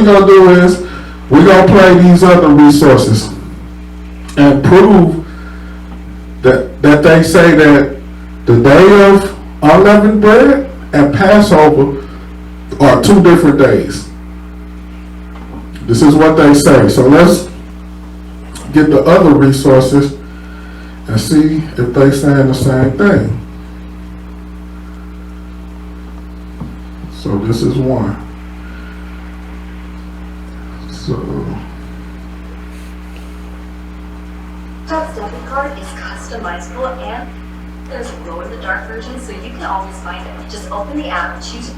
we're going to do is we're going to play these other resources and prove that they say that the day of unleavened bread and Passover are 2 different days. This is what they say. So let's get the other resources and see if they saying the same thing. So this is one. So Top debit card is customizable and there's a glow in the dark version, so you can always find it. Just open the app and choose.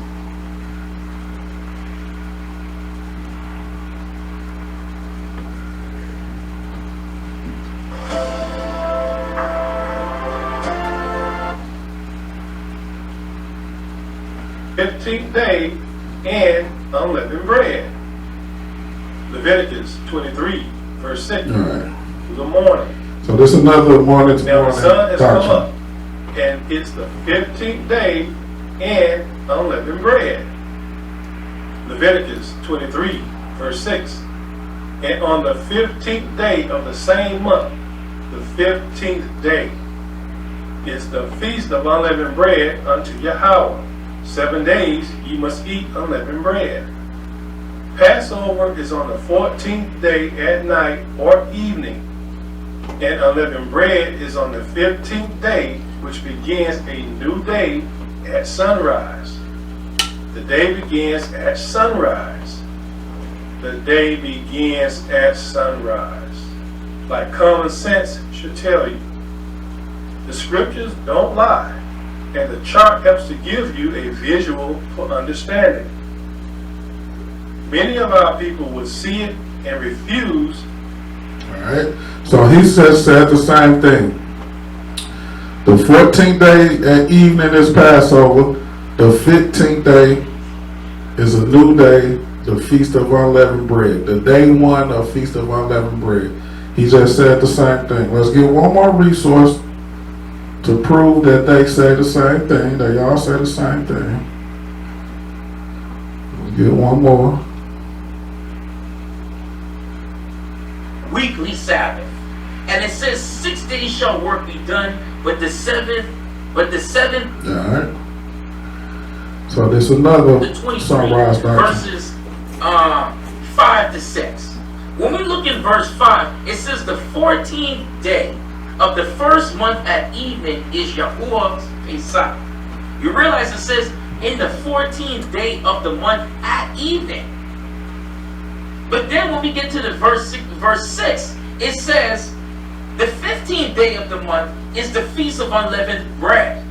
"15th day and unleavened bread." Leviticus 23, verse 6. all right. The morning. So this is another morning to Now the morning sun has come doctrine. up, and it's the 15th day and unleavened bread. Leviticus 23, verse 6. And on the 15th day of the same month, the 15th day, is the feast of unleavened bread unto Yahweh. 7 days ye must eat unleavened bread. Passover is on the 14th day at night or evening, and unleavened bread is on the 15th day, which begins a new day at sunrise. The day begins at sunrise. The day begins at sunrise. Like common sense should tell you. The scriptures don't lie, and the chart helps to give you a visual for understanding. Many of our people would see it and refuse. Alright, so he said the same thing. The 14th day at evening is Passover. The 15th day is a new day, the Feast of Unleavened Bread. The day 1 of Feast of Unleavened Bread. He just said the same thing. Let's get one more resource to prove that they say the same thing. They all say the same thing. Let's get one more. Weekly Sabbath. And it says 6 days shall work be done, but the seventh, Alright. So there's another the 23, sunrise doctrine. verses 5 to 6. When we look in verse 5, it says the 14th day of the first month at evening is Yahuwah's Pesach. You realize it says in the 14th day of the month at evening. But then when we get to the verse 6, it says the 15th day of the month is the Feast of Unleavened Bread.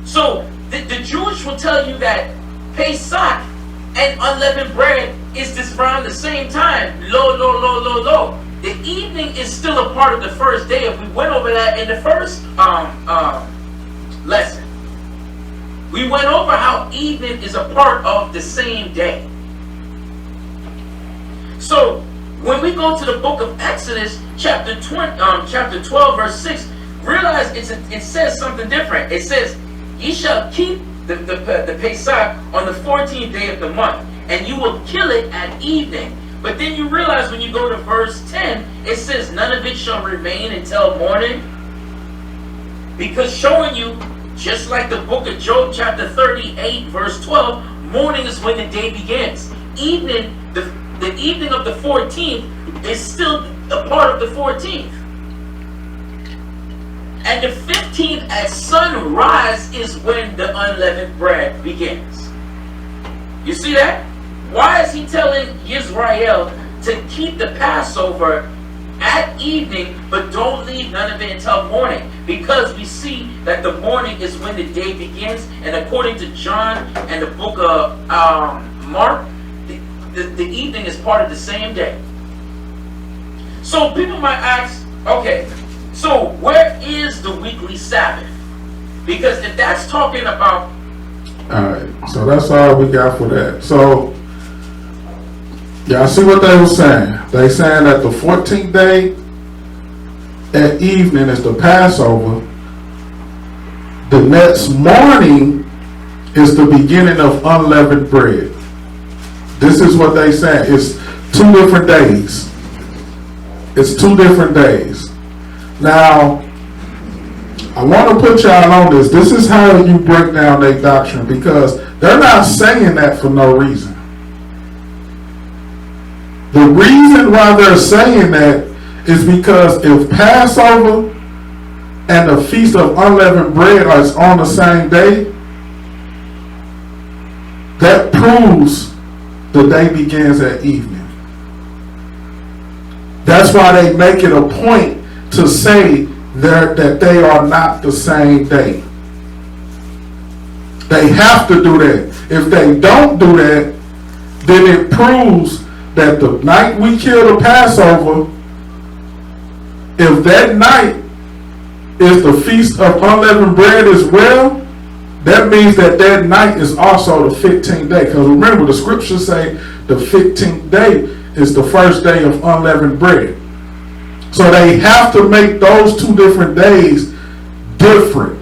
So the Jewish will tell you that Pesach and unleavened bread is this around the same time. Lo. The evening is still a part of the first day. If we went over that in the first lesson, we went over how evening is a part of the same day. So when we go to the book of Exodus, chapter 12, verse 6, realize it says something different. It says, "Ye shall keep the Pesach on the 14th day of the month, and you will kill it at evening." But then you realize when you go to verse 10, it says, "None of it shall remain until morning." Because showing you, just like the book of Job, chapter 38, verse 12, morning is when the day begins. Evening, the evening of the 14th is still a part of the 14th. And the 15th at sunrise is when the unleavened bread begins. You see that? Why is he telling Israel to keep the Passover at evening, but don't leave none of it until morning? Because we see that the morning is when the day begins, and according to John and the book of Mark, the evening is part of the same day. So people might ask, okay, so where is the weekly Sabbath? Because if that's talking about... Alright, so that's all we got for that. So, y'all see what they were saying? They saying that the 14th day at evening is the Passover. The next morning is the beginning of unleavened bread. This is what they saying. 2 different days. It's 2 different days. Now, I want to put y'all on this. This is how you break down their doctrine, because they're not saying that for no reason. The reason why they're saying that is because if Passover and the Feast of Unleavened Bread are on the same day, that proves the day begins at evening. That's why they make it a point to say that they are not the same day. They have to do that. If they don't do that, then it proves that the night we kill the Passover, if that night is the Feast of Unleavened Bread as well, that means that that night is also the 15th day. Because remember, the scriptures say the 15th day is the first day of unleavened bread. So they have to make those 2 different days different.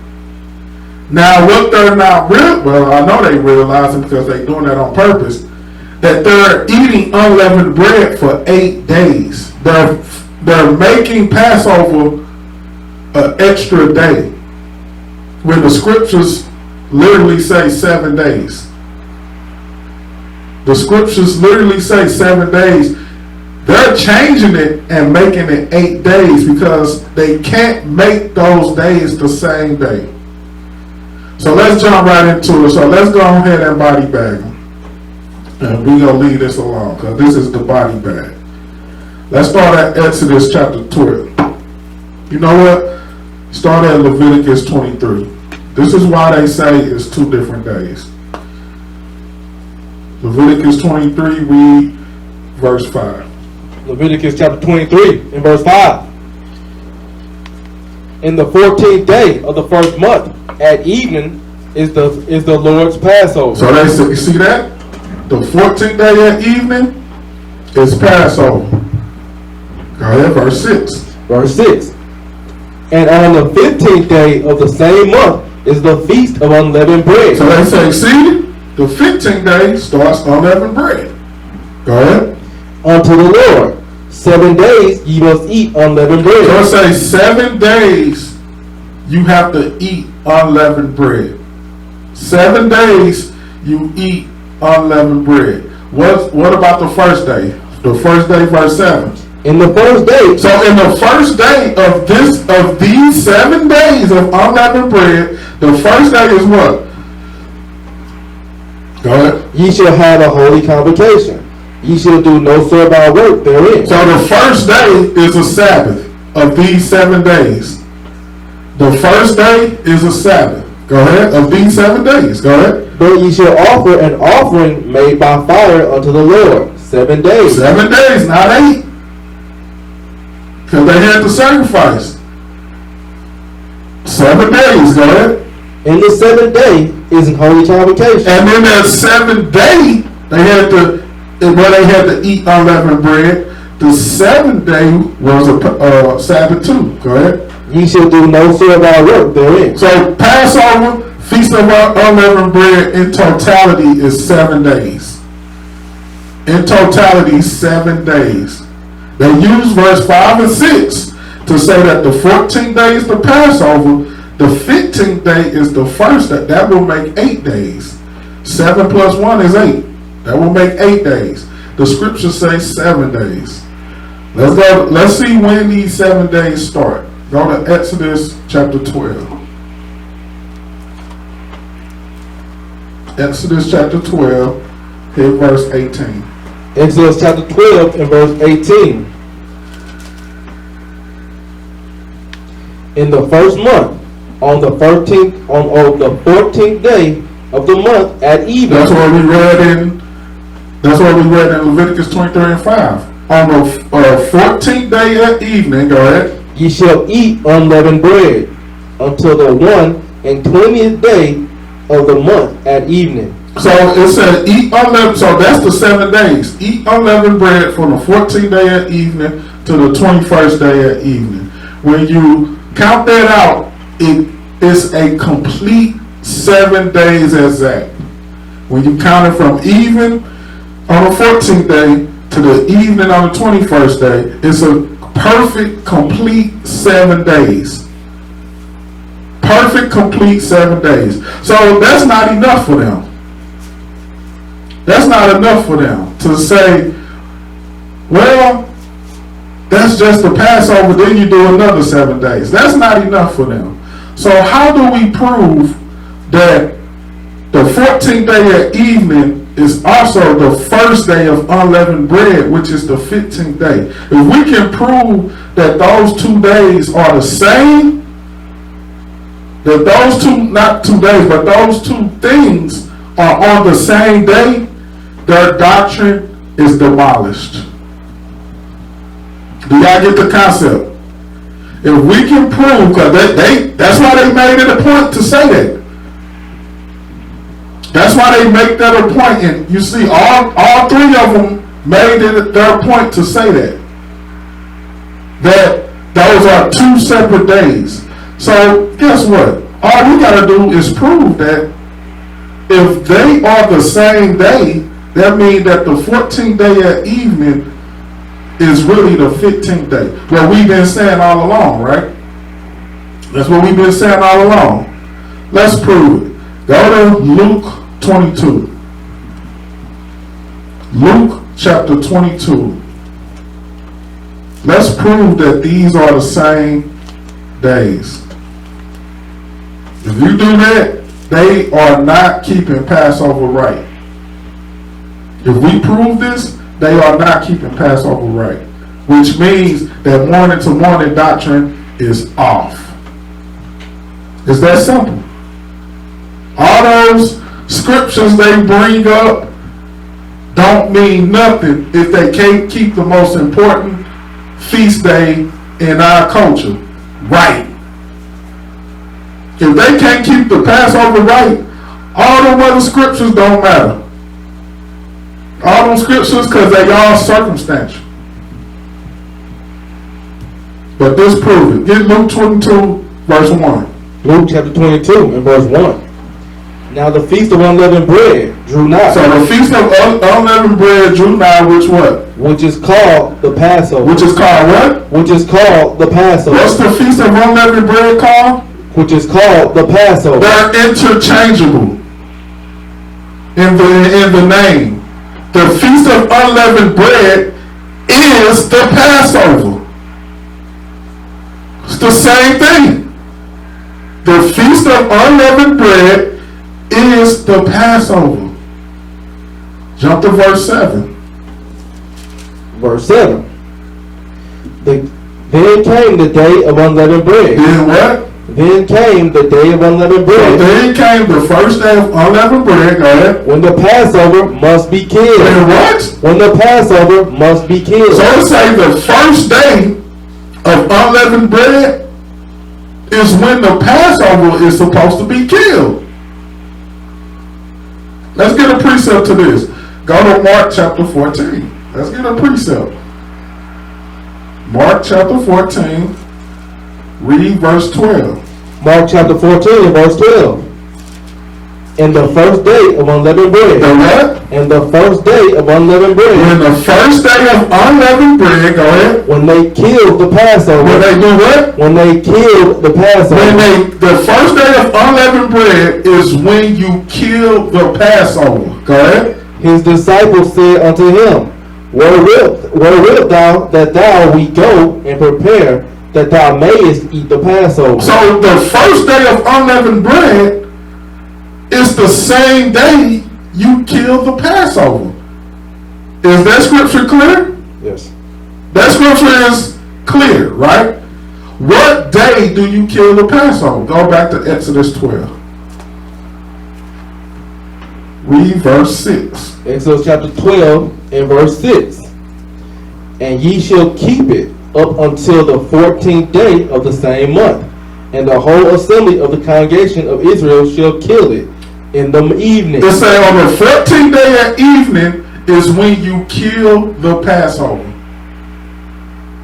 Now, what they're not well, I know they realizing, because they're doing that on purpose, that they're eating unleavened bread for 8 days. They're making Passover an extra day, when the scriptures literally say 7 days. The scriptures literally say 7 days. They're changing it and making it 8 days because they can't make those days the same day. So let's jump right into it. So let's go ahead and body bag them. And we're going to leave this alone because this is the body bag. Let's start at Exodus chapter 12. You know what? Start at Leviticus 23. This is why they say it's 2 different days. Leviticus 23, read verse 5. Leviticus chapter 23 and verse 5. In the 14th day of the first month at evening is the Lord's Passover. So they say, you see that? The 14th day at evening is Passover. Go ahead, verse 6. Verse 6. And on the 15th day of the same month is the Feast of Unleavened Bread. So they say, see, the 15th day starts unleavened bread. Go ahead. Unto the Lord. 7 days ye must eat unleavened bread. So it says 7 days you have to eat unleavened bread. 7 days you eat unleavened bread. What about the first day? The first day, verse 7. In the first day. So in the first day of these 7 days of unleavened bread, the first day is what? Go ahead. Ye shall have a holy convocation. Ye shall do no servile work therein. So the first day is a Sabbath of these 7 days. The first day is a Sabbath. Go ahead. Of these 7 days. Go ahead. But ye shall offer an offering made by fire unto the Lord. 7 days. 7 days, not 8. Because they had to sacrifice. 7 days. Go ahead. In the 7th day is an holy convocation. And then that 7th day, they had to eat unleavened bread. The 7th day was a Sabbath too. Go ahead. Ye shall do no servile work therein. So Passover, Feast of Unleavened Bread, in totality is 7 days. In totality, 7 days. They use verse 5 and 6 to say that the 14th day is the Passover. The 15th day is the first day. That will make 8 days. 7 plus 1 is 8. That will make 8 days. The scriptures say 7 days. Let's go. Let's see when these 7 days start. Go to Exodus chapter 12. Exodus chapter 12, hit verse 18. Exodus chapter 12 and verse 18. In the first month, on the 14th day of the month at evening. That's what we read in Leviticus 23 and 5. On the 14th day at evening, go ahead. Ye shall eat unleavened bread until the 21st day of the month at evening. So it said eat unleavened, so that's the 7 days. Eat unleavened bread from the 14th day at evening to the 21st day at evening. When you count that out, it is a complete 7 days exact. When you count it from even on the 14th day to the evening on the 21st day, it's a perfect, complete 7 days. Perfect, complete 7 days. So that's not enough for them. That's not enough for them to say, well, that's just the Passover, then you do another 7 days. That's not enough for them. So how do we prove that the 14th day at evening is also the first day of unleavened bread, which is the 15th day? If we can prove that those 2 days are the same, that those two, not 2 days, but those 2 things are on the same day, their doctrine is demolished. Do y'all get the concept? If we can prove, because that's why they made it a point to say that. That's why they make that a point, and you see all 3 of them made it their point to say that those are 2 separate days. So guess what? All we gotta do is prove that if they are the same day, that means that the 14th day at evening is really the 15th day. What we've been saying all along, right? That's what we've been saying all along. Let's prove it. Go to Luke 22. Luke chapter 22. Let's prove that these are the same days. If you do that, they are not keeping Passover right. If we prove this, they are not keeping Passover right. Which means that morning to morning doctrine is off. It's that simple. All those scriptures they bring up don't mean nothing if they can't keep the most important feast day in our culture right. If they can't keep the Passover right, all the other scriptures don't matter. All them scriptures, because they all circumstantial. But this proves it. Get Luke 22, verse 1. Luke chapter 22 and verse 1. Now the feast of unleavened bread drew nigh. So the feast of unleavened bread drew nigh, which what? Which is called the Passover. Which is called what? Which is called the Passover. What's the feast of unleavened bread called? Which is called the Passover. They're interchangeable in the name. The feast of unleavened bread is the Passover. It's the same thing. The feast of unleavened bread is the Passover. Jump to verse 7. Verse 7. Then came the day of unleavened bread. Then what? Then came the day of unleavened So bread. then came the first day of unleavened bread. Go ahead. When the Passover must be killed. Then what? When the Passover must be killed. So it say the first day of unleavened bread is when the Passover is supposed to be killed. Let's get a precept to this. Go to Mark chapter 14. Let's get a precept. Mark chapter 14. Read verse 12. Mark chapter 14 and verse 12. And the first day of unleavened bread. The what? And the first day of unleavened bread. When the first day of unleavened bread, go ahead. When they killed the Passover. When they do what? When they killed the Passover. The first day of unleavened bread is when you kill the Passover. Go ahead. His disciples said unto him, Where wilt thou that we go and prepare that thou mayest eat the Passover? So the first day of unleavened bread is the same day you kill the Passover. Is that scripture clear? Yes. That scripture is clear, right? What day do you kill the Passover? Go back to Exodus 12. Read verse 6. Exodus chapter 12 and verse 6. And ye shall keep it up until the 14th day of the same month, and the whole assembly of the congregation of Israel shall kill it in the evening. It say on the 14th day at evening is when you kill the Passover.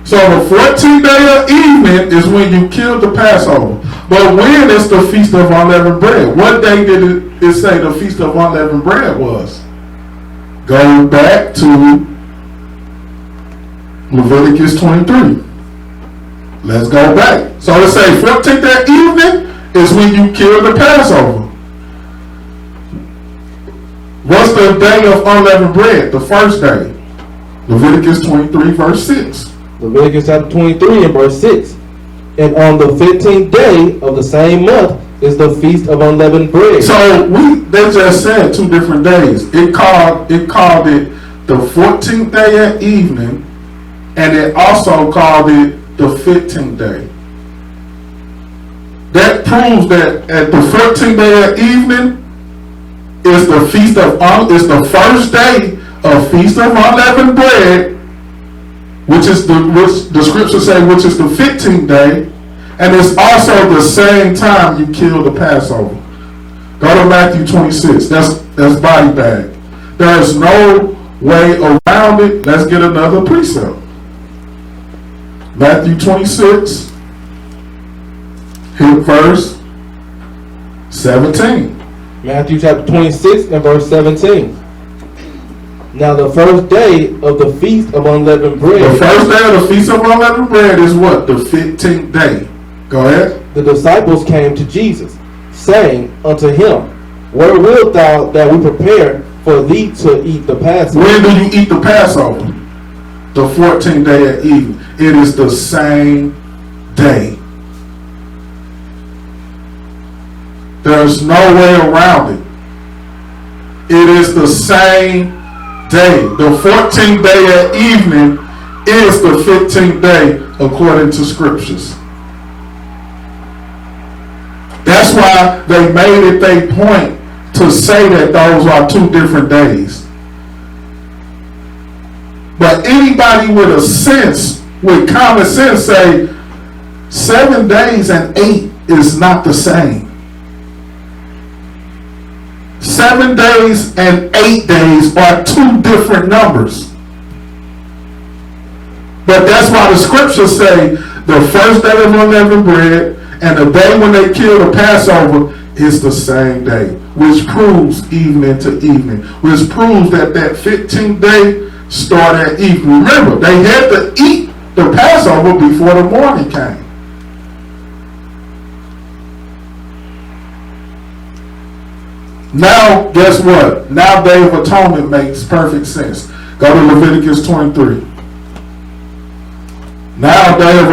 So the 14th day at evening is when you kill the Passover. But when is the Feast of Unleavened Bread? What day did it say the Feast of Unleavened Bread was? Go back to Leviticus 23. Let's go back. So let's say 14th at evening is when you kill the Passover. What's the day of unleavened bread? The first day. Leviticus 23 verse 6. Leviticus chapter 23 and verse 6. And on the 15th day of the same month is the feast of unleavened bread. So they just said 2 different days. It called it the 14th day at evening, and it also called it the 15th day. That proves that at the 14th day at evening is the feast of is the first day of feast of unleavened bread, which the scripture say which is the 15th day, and it's also the same time you kill the Passover. Go to Matthew 26. That's body bag. There is no way around it. Let's get another precept. Matthew 26, hit verse 17. Matthew chapter 26 and verse 17. Now the first day of the feast of unleavened bread. The first day of the feast of unleavened bread is what? The 15th day. Go ahead. The disciples came to Jesus, saying unto him, Where wilt thou that we prepare for thee to eat the Passover? When do you eat the Passover? The 14th day at evening. It is the same day. There's no way around it. It is the same day. The 14th day at evening is the 15th day according to scriptures. That's why they made it their point to say that those are 2 different days. But anybody with a sense, with common sense, say 7 days and 8 is not the same. 7 days and 8 days are 2 different numbers. But that's why the scriptures say the first day of unleavened bread and the day when they kill the Passover is the same day, which proves evening to evening, which proves that 15th day started at evening. Remember, they had to eat the Passover before the morning came. Now, guess what? Now Day of Atonement makes perfect sense. Go to Leviticus 23. Now Day of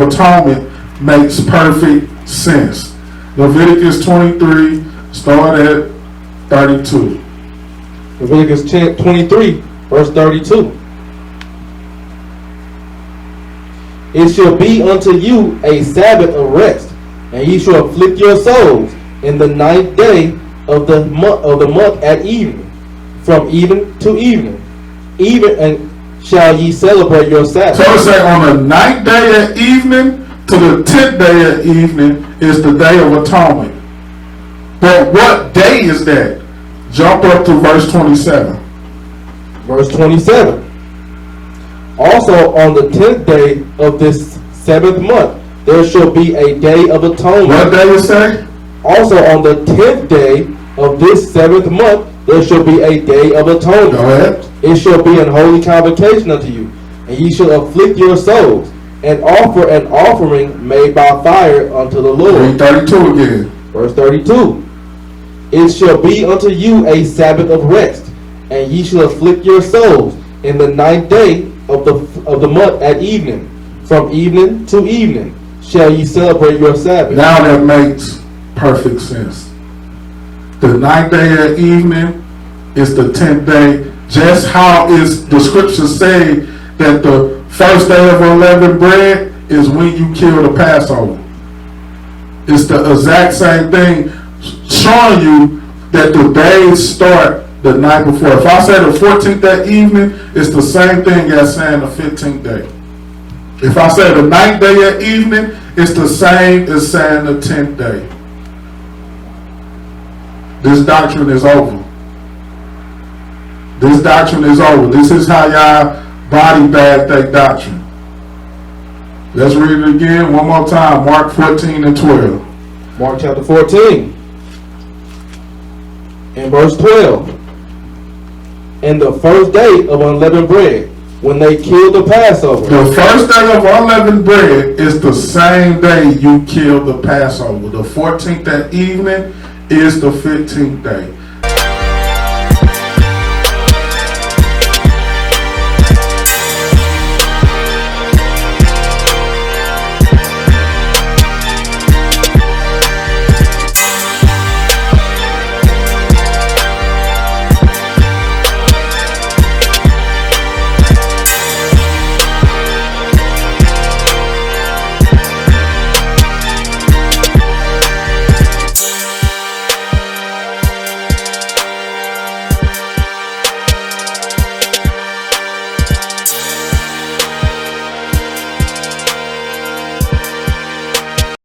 Atonement makes perfect sense. Leviticus 23, start at 32. Leviticus 23, verse 32. It shall be unto you a Sabbath of rest, and ye shall afflict your souls in the 9th day of the month at evening, from even to evening. Even and shall ye celebrate your Sabbath. So it say on the 9th day at evening to the 10th day at evening is the Day of Atonement. But what day is that? Jump up to verse 27. Verse 27. Also on the 10th day of this 7th month, there shall be a day of atonement. What day is that? Also on the 10th day of this 7th month, there shall be a day of atonement. Go ahead. It shall be an holy convocation unto you, and ye shall afflict your souls, and offer an offering made by fire unto the Lord. Read 32 again. Verse 32. It shall be unto you a Sabbath of rest, and ye shall afflict your souls in the 9th day of the month at evening. From evening to evening shall ye celebrate your Sabbath. Now that makes perfect sense. The 9th day at evening is the 10th day. Just how is the scripture say that the first day of unleavened bread is when you kill the Passover. It's the exact same thing, showing you that the days start the night before. If I say the 14th that evening, it's the same thing as saying the 15th day. If I say the 9th day at evening, it's the same as saying the 10th day. This doctrine is over. This doctrine is over. This is how y'all body bag that doctrine. Let's read it again one more time. Mark 14 and 12. Mark chapter 14 and verse 12. And the first day of unleavened bread, when they kill the Passover. The first day of unleavened bread is the same day you kill the Passover. The 14th at evening is the 15th day.